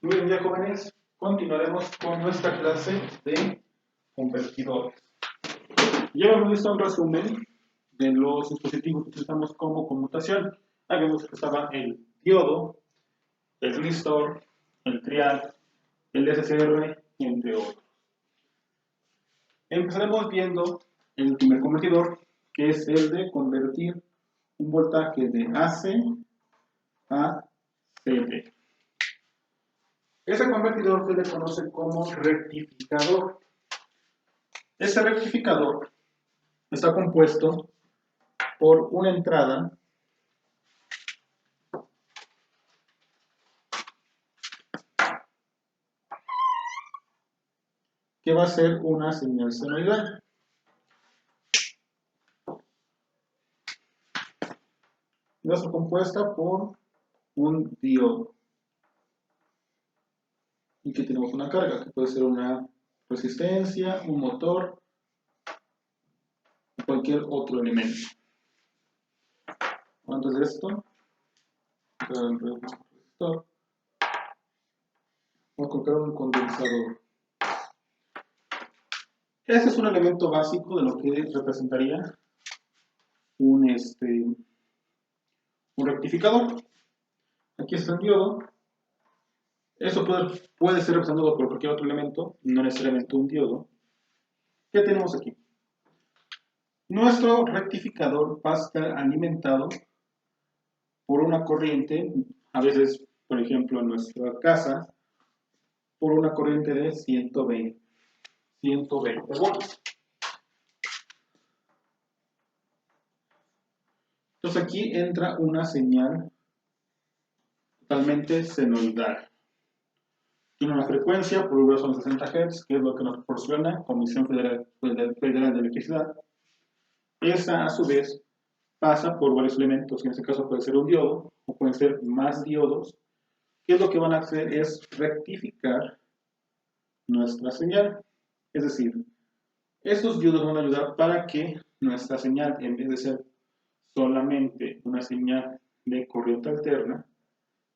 Muy bien, ya jóvenes, continuaremos con nuestra clase de convertidores. Ya hemos visto un resumen de los dispositivos que utilizamos como conmutación. Habíamos que estaba el diodo, el resistor, el trial, el SCR, entre otros. Empezaremos viendo el primer convertidor, que es el de convertir un voltaje de AC a CD. Ese convertidor se le conoce como rectificador. Este rectificador está compuesto por una entrada que va a ser una señal senoidal. Y va a ser compuesta por un diodo. Y aquí tenemos una carga, que puede ser una resistencia, un motor, o cualquier otro elemento. Antes de esto, vamos a colocar un condensador. Este es un elemento básico de lo que representaría un rectificador. Aquí está el diodo. Eso puede ser representado por cualquier otro elemento, no necesariamente un diodo. ¿Qué tenemos aquí? Nuestro rectificador va a estar alimentado por una corriente, a veces, por ejemplo, en nuestra casa, por una corriente de 120 volts. Entonces aquí entra una señal totalmente senoidal. Tiene una frecuencia, por lo son 60 Hz, que es lo que nos proporciona Comisión Federal de Electricidad. Esa, a su vez, pasa por varios elementos, que en este caso puede ser un diodo, o pueden ser más diodos, que es lo que van a hacer es rectificar nuestra señal. Es decir, estos diodos van a ayudar para que nuestra señal, en vez de ser solamente una señal de corriente alterna,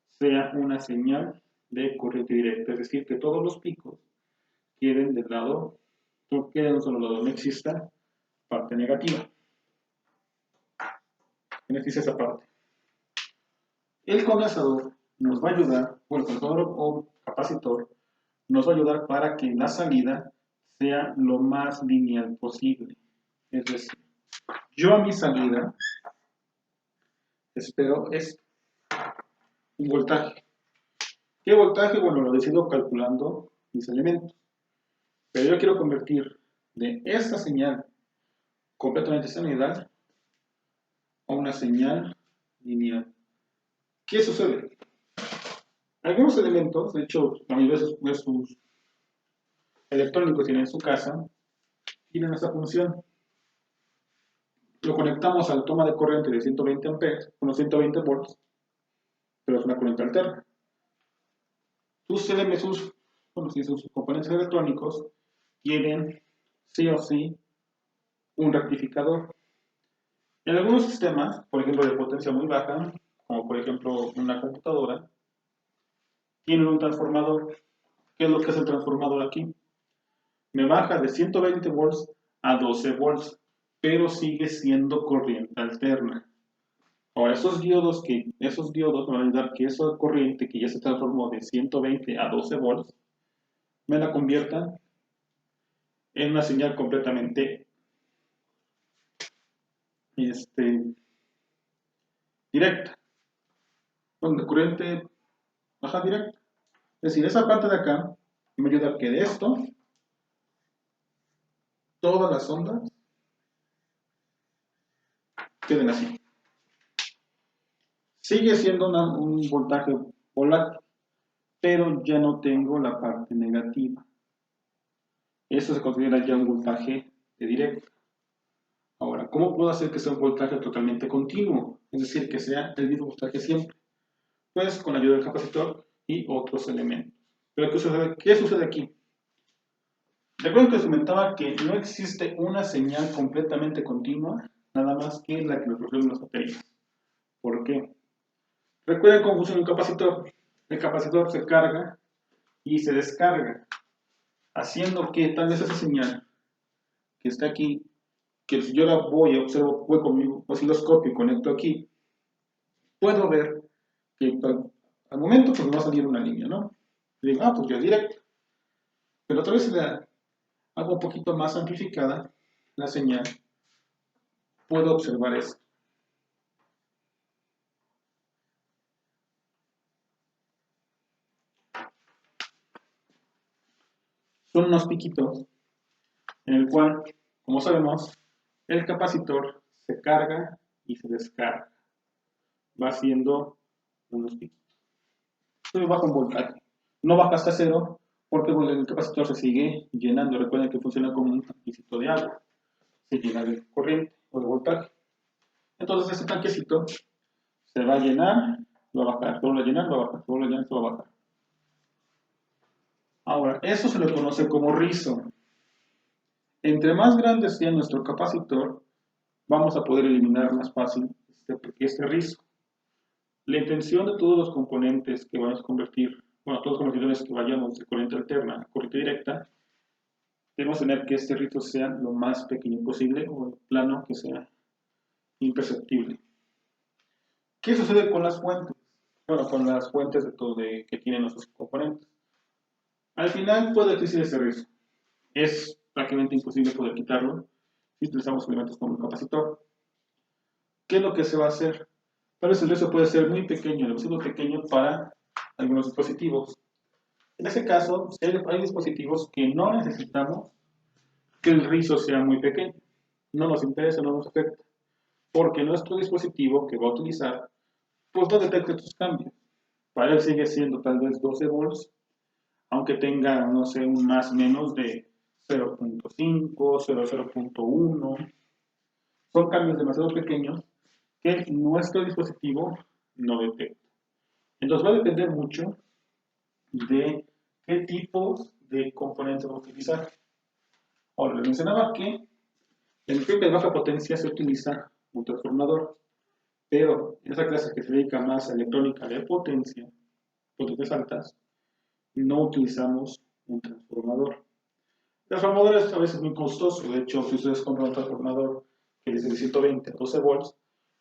sea una señal de corriente directa, es decir, que todos los picos queden del lado, queden de un solo lado, no exista parte negativa. Beneficia esa parte. El condensador nos va a ayudar, o el condensador o capacitor, nos va a ayudar para que la salida sea lo más lineal posible. Es decir, yo a mi salida espero es un voltaje. ¿Qué voltaje? Bueno, lo decido calculando mis elementos. Pero yo quiero convertir de esta señal completamente senoidal a una señal lineal. ¿Qué sucede? Algunos elementos, de hecho, la mayoría de sus electrónicos tienen en su casa, tienen esta función. Lo conectamos al toma de corriente de 120 amperes, unos 120 volts, pero es una corriente alterna. Sus componentes electrónicos tienen sí o sí un rectificador. En algunos sistemas, por ejemplo de potencia muy baja, como por ejemplo una computadora, tienen un transformador. ¿Qué es lo que hace el transformador aquí? Me baja de 120 volts a 12 volts, pero sigue siendo corriente alterna. Ahora, esos diodos me van a ayudar que esa corriente que ya se transformó de 120 a 12 volts, me la conviertan en una señal completamente directa, donde corriente baja directa. Es decir, esa parte de acá me ayuda a que de esto, todas las ondas queden así. Sigue siendo un voltaje volátil, pero ya no tengo la parte negativa. Eso se considera ya un voltaje de directo. Ahora, ¿cómo puedo hacer que sea un voltaje totalmente continuo? Es decir, que sea el mismo voltaje siempre. Pues con la ayuda del capacitor y otros elementos. Pero ¿qué sucede aquí? Recuerden que les comentaba que no existe una señal completamente continua, nada más que la que nos ofrecen las baterías. ¿Por qué? Recuerden cómo funciona un capacitor. El capacitor se carga y se descarga, haciendo que tal vez esa señal que está aquí, que si yo la voy a observo, voy con mi osciloscopio y conecto aquí, puedo ver que al momento pues me va a salir una línea, ¿no? Y digo, pues ya es directo. Pero tal vez si la hago un poquito más amplificada, la señal, puedo observar esto. Son unos piquitos en el cual, como sabemos, el capacitor se carga y se descarga. Va haciendo unos piquitos. Entonces baja un voltaje. No baja hasta cero porque el capacitor se sigue llenando. Recuerden que funciona como un tanquecito de agua. Se llena de corriente o de voltaje. Entonces ese tanquecito se va a llenar, va a bajar, se vuelve a llenar, va a bajar, se vuelve a llenar, se va a bajar. Ahora, eso se le conoce como rizo. Entre más grande sea nuestro capacitor, vamos a poder eliminar más fácil este rizo. La intención de todos los componentes que vamos a convertir, bueno, todos los convertidores que vayamos de corriente alterna a corriente directa, debemos tener que este rizo sea lo más pequeño posible o el plano que sea imperceptible. ¿Qué sucede con las fuentes? Bueno, con las fuentes que tienen nuestros componentes. Al final puede existir ese rizo. Es prácticamente imposible poder quitarlo si utilizamos elementos como el capacitor. ¿Qué es lo que se va a hacer? Tal vez el rizo puede ser muy pequeño, demasiado pequeño para algunos dispositivos. En ese caso, hay dispositivos que no necesitamos que el rizo sea muy pequeño. No nos interesa, no nos afecta. Porque nuestro dispositivo que va a utilizar, pues no detecta estos cambios. Para él sigue siendo tal vez 12 volts, aunque tenga, no sé, un más menos de 0.5, 0.1. Son cambios demasiado pequeños que nuestro dispositivo no detecta. Entonces va a depender mucho de qué tipos de componentes vamos a utilizar. Ahora, les mencionaba que en el equipo de baja potencia se utiliza un transformador, pero en esa clase que se dedica más a electrónica de potencias altas, no utilizamos un transformador. El transformador es a veces muy costoso. De hecho, si ustedes compran un transformador que es de 120 a 12 volts,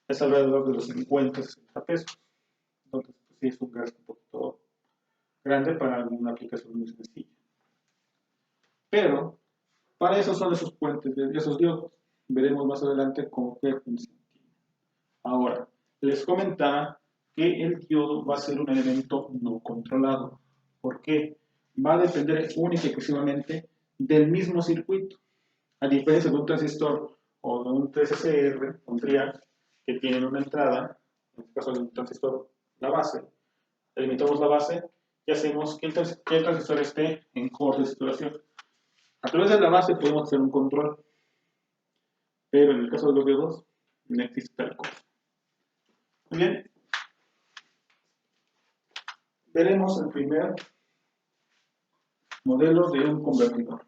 es alrededor de los 50, 60 pesos. Entonces, pues, sí es un gasto un poquito grande para una aplicación muy sencilla. Pero, para eso son esos puentes, esos diodos. Veremos más adelante cómo funciona. Ahora, les comentaba que el diodo va a ser un elemento no controlado. ¿Por qué? Va a depender única y exclusivamente del mismo circuito. A diferencia de un transistor o de un TSCR, un triac, que tienen una entrada, en este caso del transistor, la base, eliminamos la base y hacemos que el transistor esté en corte de saturación. A través de la base podemos hacer un control, pero en el caso de los diodos no existe tal cosa. Muy bien, veremos el primer modelo de un convertidor.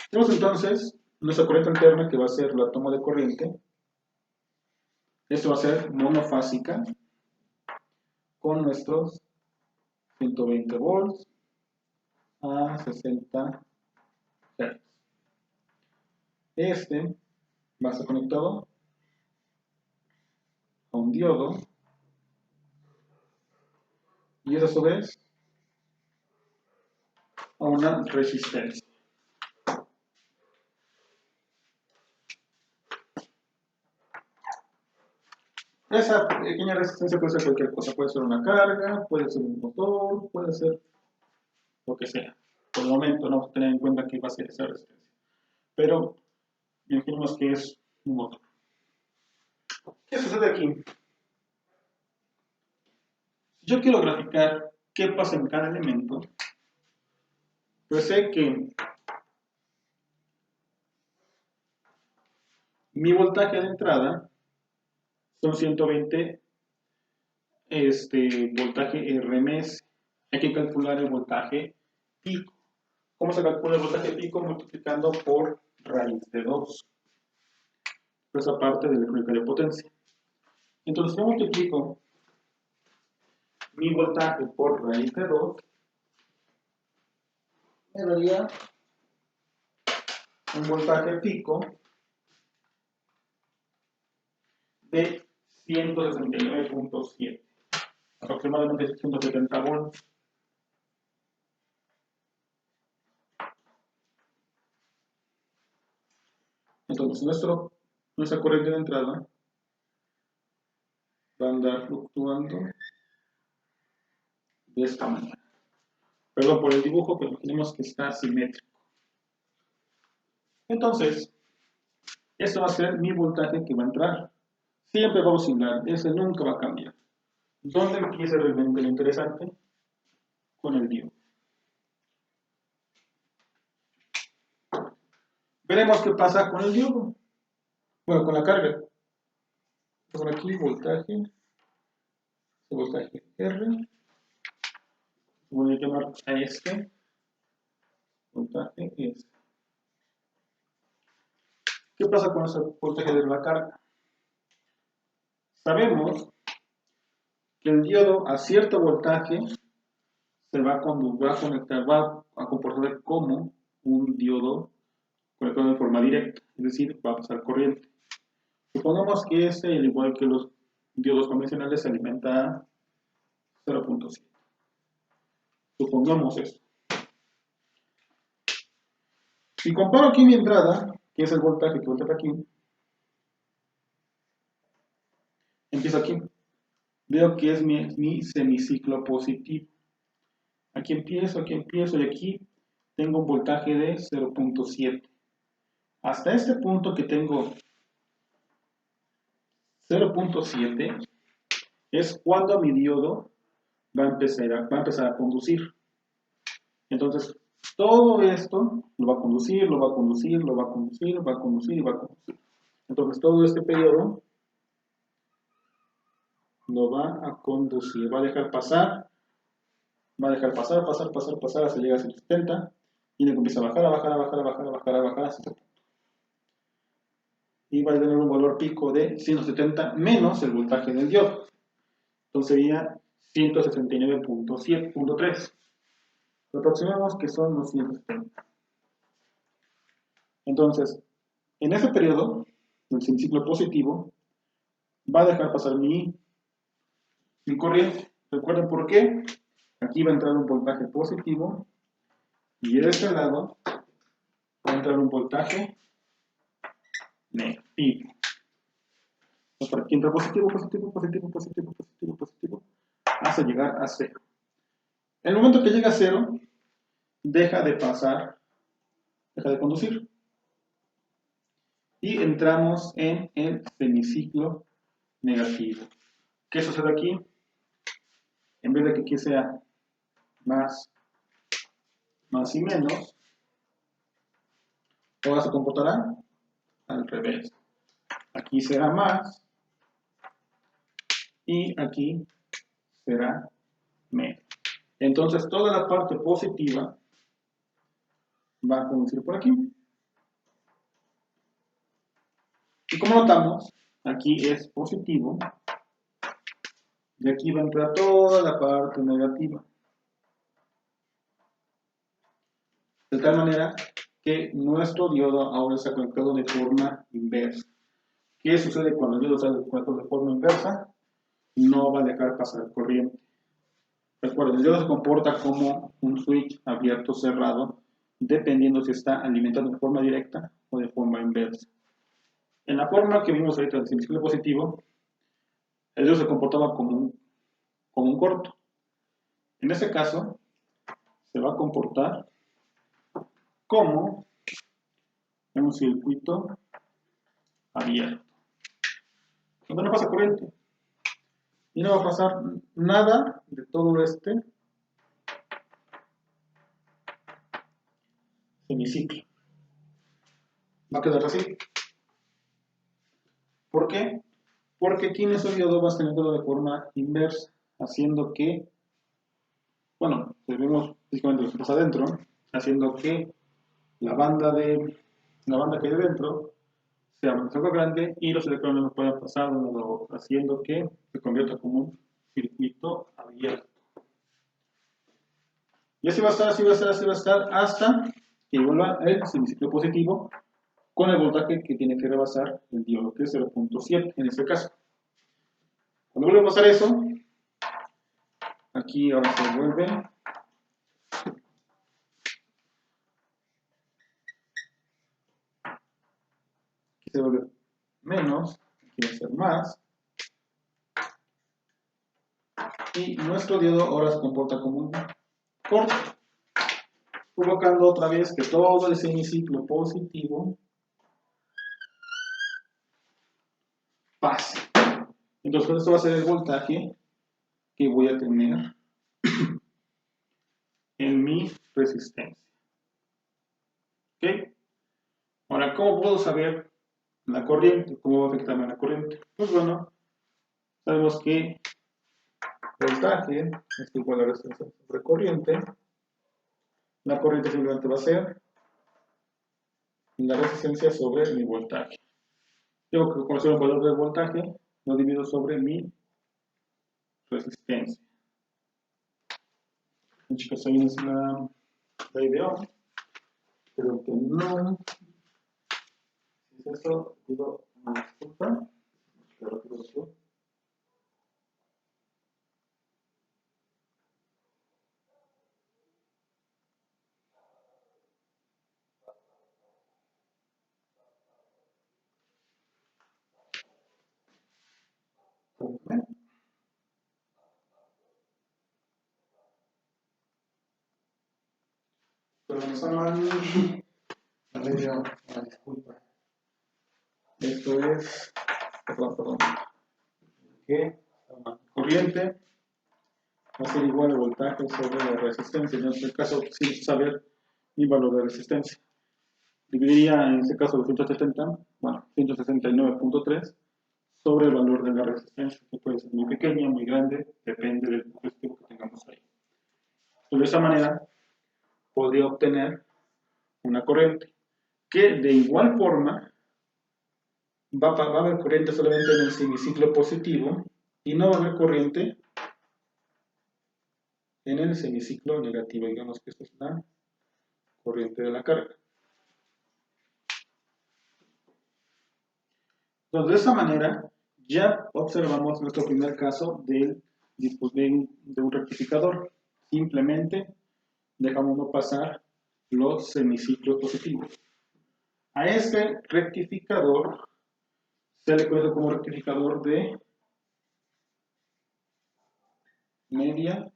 Tenemos entonces nuestra corriente alterna que va a ser la toma de corriente. Esto va a ser monofásica con nuestros 120 volts a 60 Hz. Este va a estar conectado a un diodo y es a su vez a una resistencia. Esa pequeña resistencia puede ser cualquier cosa, puede ser una carga, puede ser un motor, puede ser lo que sea. Por el momento no vamos a tener en cuenta que va a ser esa resistencia. Pero imaginemos que es un motor. ¿Qué sucede aquí? Si yo quiero graficar qué pasa en cada elemento, pues sé que mi voltaje de entrada son 120 voltaje RMS. Hay que calcular el voltaje pico. ¿Cómo se calcula el voltaje pico? Multiplicando por raíz de 2. esa parte de la de potencia. Entonces, yo multiplico mi voltaje por raíz de 2, me daría un voltaje pico de 169.7, aproximadamente 170 volts. Entonces, nuestra corriente de entrada va a andar fluctuando de esta manera. Perdón por el dibujo, pero imaginemos que está simétrico. Entonces, esto va a ser mi voltaje que va a entrar. Siempre va a oscilar, ese nunca va a cambiar. ¿Dónde empieza realmente lo interesante? Con el diodo. Veremos qué pasa con el diodo. Bueno, con la carga. Por aquí, voltaje R. Voy a llamar a este voltaje S. ¿Qué pasa con ese voltaje de la carga? Sabemos que el diodo a cierto voltaje se va a conectar, va a comportar como un diodo conectado de forma directa, es decir, va a pasar corriente. Supongamos que este, al igual que los diodos convencionales, se alimenta a 0.7. Supongamos esto. Si comparo aquí mi entrada, que es el voltaje que voltea aquí, empiezo aquí. Veo que es mi semiciclo positivo. Aquí empiezo y aquí tengo un voltaje de 0.7. Hasta este punto que tengo 0.7 es cuando mi diodo va a empezar a conducir. Entonces, todo esto lo va a conducir, lo va a conducir, lo va a conducir, lo va a conducir y va a conducir. Entonces, todo este periodo lo va a conducir, va a dejar pasar, pasar hasta llegar a 170 y luego empieza a bajar, hasta este punto. Y va a tener un valor pico de 170 menos el voltaje del diodo. Entonces sería 169.3. Lo aproximamos que son los 170. Entonces, en ese periodo, el semiciclo positivo, va a dejar pasar mi corriente. ¿Recuerden por qué? Aquí va a entrar un voltaje positivo y de este lado va a entrar un voltaje negativo. Entonces, por aquí entra positivo, hasta llegar a 0. En el momento que llega a 0, deja de pasar, deja de conducir. Y entramos en el semiciclo negativo. ¿Qué sucede aquí? En vez de que aquí sea más y menos, ahora se comportará al revés. Aquí será más y aquí será menos. Entonces toda la parte positiva va a conducir por aquí. Y como notamos, aquí es positivo y aquí va a entrar toda la parte negativa. De tal manera que nuestro diodo ahora está conectado de forma inversa. ¿Qué sucede cuando el diodo está conectado de forma inversa? No va a dejar pasar corriente. Recuerden, el diodo se comporta como un switch abierto o cerrado, dependiendo si está alimentado de forma directa o de forma inversa. En la forma que vimos ahorita del semiciclo positivo, el diodo se comportaba como un corto. En este caso, se va a comportar como un circuito abierto, donde no pasa corriente y no va a pasar nada de todo este semiciclo. Va a quedar así. ¿Por qué? Porque aquí nuestro diodo va a estar de forma inversa, haciendo que, bueno, vemos físicamente lo que pasa adentro, haciendo que la banda que hay dentro sea demasiado grande y los electrones no puedan pasar de un lado a otro, haciendo que se convierta como un circuito abierto. Y así va a estar, así va a estar, así va a estar, hasta que vuelva el semiciclo positivo con el voltaje que tiene que rebasar el diodo, que es 0.7 en este caso. Cuando vuelve a pasar eso, aquí ahora se vuelve menos, aquí va a ser más, y nuestro diodo ahora se comporta como un corto, provocando otra vez que todo el semiciclo positivo pase. Entonces esto va a ser el voltaje que voy a tener en mi resistencia. ¿Ok? Ahora, ¿cómo puedo saber la corriente? ¿Cómo va a afectarme la corriente? Pues bueno, sabemos que voltaje es igual a resistencia sobre corriente. La corriente simplemente va a ser la resistencia sobre mi voltaje. Tengo que conocer el valor del voltaje, lo divido sobre mi resistencia. Chicos, ahí es la idea. Creo que no. Si es eso, pido una disculpa. Claro que lo sé. Pero no está mal. Le pido una disculpa. Esto es. Perdón. Que corriente va a ser igual al voltaje sobre la resistencia. En este caso, sin saber mi valor de resistencia. Dividiría en este caso 169.3 sobre el valor de la resistencia, que puede ser muy pequeña, muy grande, depende del dispositivo que tengamos ahí. De esa manera podría obtener una corriente que de igual forma va a haber corriente solamente en el semiciclo positivo y no va a haber corriente en el semiciclo negativo. Digamos que esta es la corriente de la carga. Entonces, de esa manera ya observamos nuestro primer caso de un rectificador. Simplemente dejamos no pasar los semiciclos positivos. A este rectificador se le conoce como rectificador de media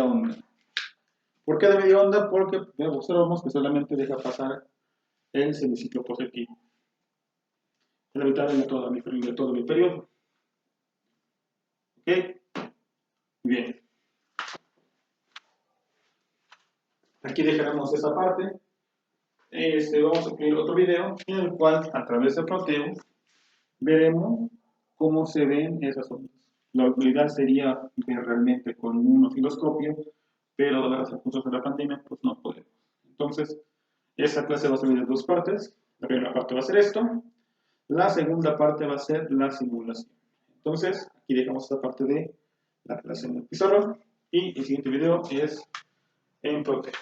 onda. ¿Por qué de media onda? Porque observamos que solamente deja pasar el semiciclo positivo. Es la mitad de todo mi periodo. ¿Ok? Bien. Aquí dejaremos esa parte. Vamos a incluir otro video en el cual, a través de Proteus, veremos cómo se ven esas ondas. La utilidad sería ver realmente con un osciloscopio, pero dadas las circunstancias de la pandemia, pues no podemos. Entonces, esa clase va a ser de dos partes. La primera parte va a ser esto. La segunda parte va a ser la simulación. Entonces, aquí dejamos esta parte de la clase en el pizarrón. Y el siguiente video es en Proteus.